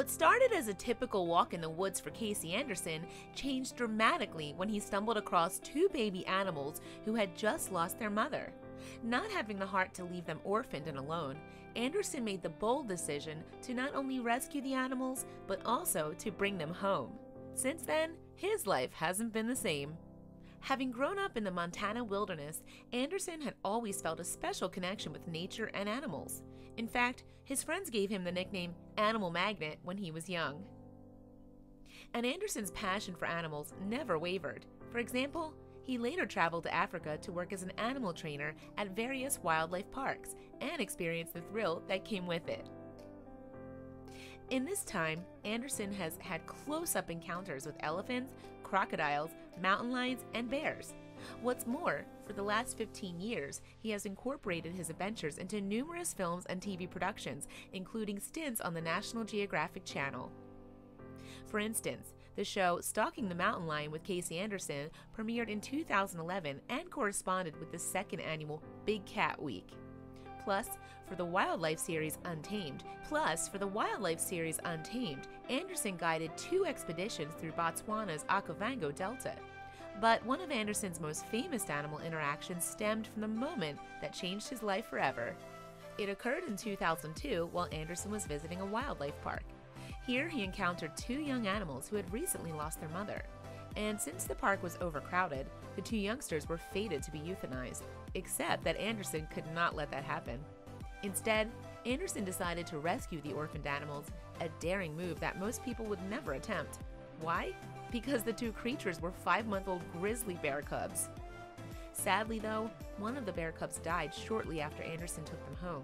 What started as a typical walk in the woods for Casey Anderson changed dramatically when he stumbled across two baby animals who had just lost their mother. Not having the heart to leave them orphaned and alone, Anderson made the bold decision to not only rescue the animals, but also to bring them home. Since then, his life hasn't been the same. Having grown up in the Montana wilderness, Anderson had always felt a special connection with nature and animals. In fact, his friends gave him the nickname Animal Magnet when he was young. And Anderson's passion for animals never wavered. For example, he later traveled to Africa to work as an animal trainer at various wildlife parks and experienced the thrill that came with it. In this time, Anderson has had close-up encounters with elephants, crocodiles, mountain lions, and bears. What's more, for the last 15 years, he has incorporated his adventures into numerous films and TV productions, including stints on the National Geographic Channel. For instance, the show Stalking the Mountain Lion with Casey Anderson premiered in 2011 and corresponded with the second annual Big Cat Week. Plus, for the wildlife series Untamed, Anderson guided 2 expeditions through Botswana's Okavango Delta. But one of Anderson's most famous animal interactions stemmed from the moment that changed his life forever. It occurred in 2002 while Anderson was visiting a wildlife park. Here he encountered 2 young animals who had recently lost their mother. And since the park was overcrowded, the 2 youngsters were fated to be euthanized, except that Anderson could not let that happen. Instead, Anderson decided to rescue the orphaned animals, a daring move that most people would never attempt. Why? Because the 2 creatures were 5-month-old grizzly bear cubs. Sadly though, one of the bear cubs died shortly after Anderson took them home.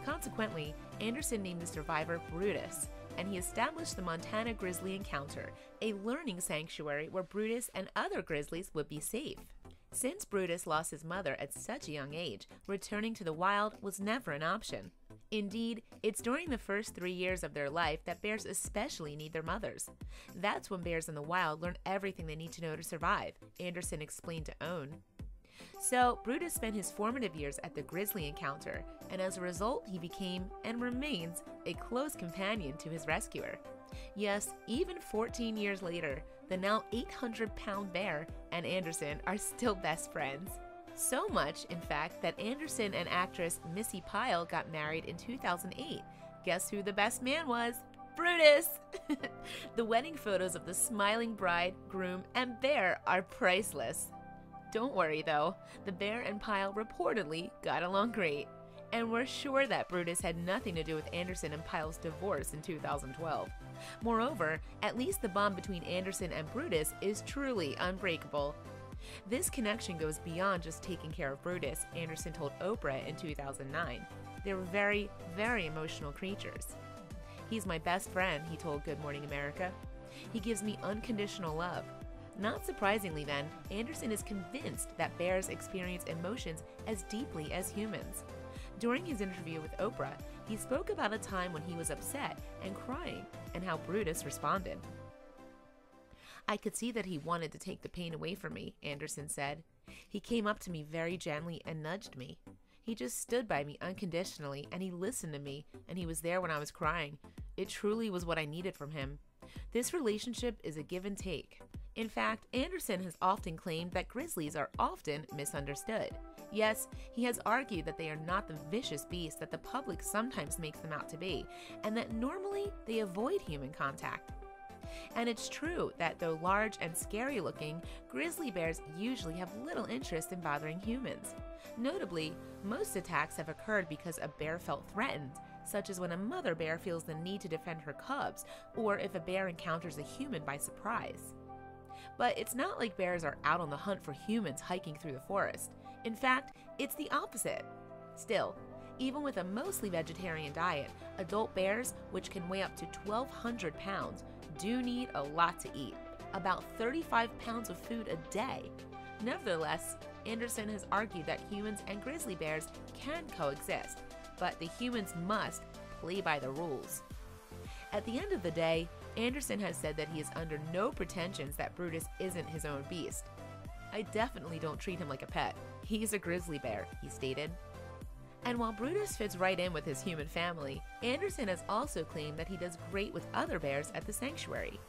Consequently, Anderson named the survivor Brutus, and he established the Montana Grizzly Encounter, a learning sanctuary where Brutus and other grizzlies would be safe. Since Brutus lost his mother at such a young age, returning to the wild was never an option. Indeed, it's during the first 3 years of their life that bears especially need their mothers. That's when bears in the wild learn everything they need to know to survive, Anderson explained to OWN. So, Brutus spent his formative years at the Grizzly Encounter, and as a result, he became, and remains, a close companion to his rescuer. Yes, even 14 years later, the now 800-pound bear and Anderson are still best friends. So much, in fact, that Anderson and actress Missy Pyle got married in 2008. Guess who the best man was? Brutus! The wedding photos of the smiling bride, groom, and bear are priceless. Don't worry though, the bear and Pyle reportedly got along great. And we're sure that Brutus had nothing to do with Anderson and Pyle's divorce in 2012. Moreover, at least the bond between Anderson and Brutus is truly unbreakable. This connection goes beyond just taking care of Brutus, Anderson told Oprah in 2009. They were very, very emotional creatures. He's my best friend, he told Good Morning America. He gives me unconditional love. Not surprisingly then, Anderson is convinced that bears experience emotions as deeply as humans. During his interview with Oprah, he spoke about a time when he was upset and crying and how Brutus responded. I could see that he wanted to take the pain away from me, Anderson said. He came up to me very gently and nudged me. He just stood by me unconditionally and he listened to me and he was there when I was crying. It truly was what I needed from him. This relationship is a give and take. In fact, Anderson has often claimed that grizzlies are often misunderstood. Yes, he has argued that they are not the vicious beasts that the public sometimes makes them out to be, and that normally they avoid human contact. And it's true that though large and scary looking, grizzly bears usually have little interest in bothering humans. Notably, most attacks have occurred because a bear felt threatened, such as when a mother bear feels the need to defend her cubs, or if a bear encounters a human by surprise. But it's not like bears are out on the hunt for humans hiking through the forest. In fact, it's the opposite. Still, even with a mostly vegetarian diet, adult bears, which can weigh up to 1,200 pounds, do need a lot to eat, about 35 pounds of food a day. Nevertheless, Anderson has argued that humans and grizzly bears can coexist, but the humans must play by the rules. At the end of the day, Anderson has said that he is under no pretensions that Brutus isn't his own beast. I definitely don't treat him like a pet. He's a grizzly bear, he stated. And while Brutus fits right in with his human family, Anderson has also claimed that he does great with other bears at the sanctuary.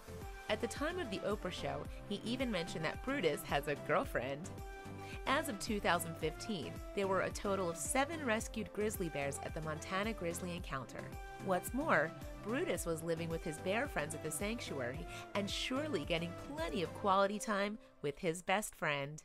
At the time of the Oprah show, he even mentioned that Brutus has a girlfriend. As of 2015, there were a total of 7 rescued grizzly bears at the Montana Grizzly Encounter. What's more, Brutus was living with his bear friends at the sanctuary and surely getting plenty of quality time with his best friend.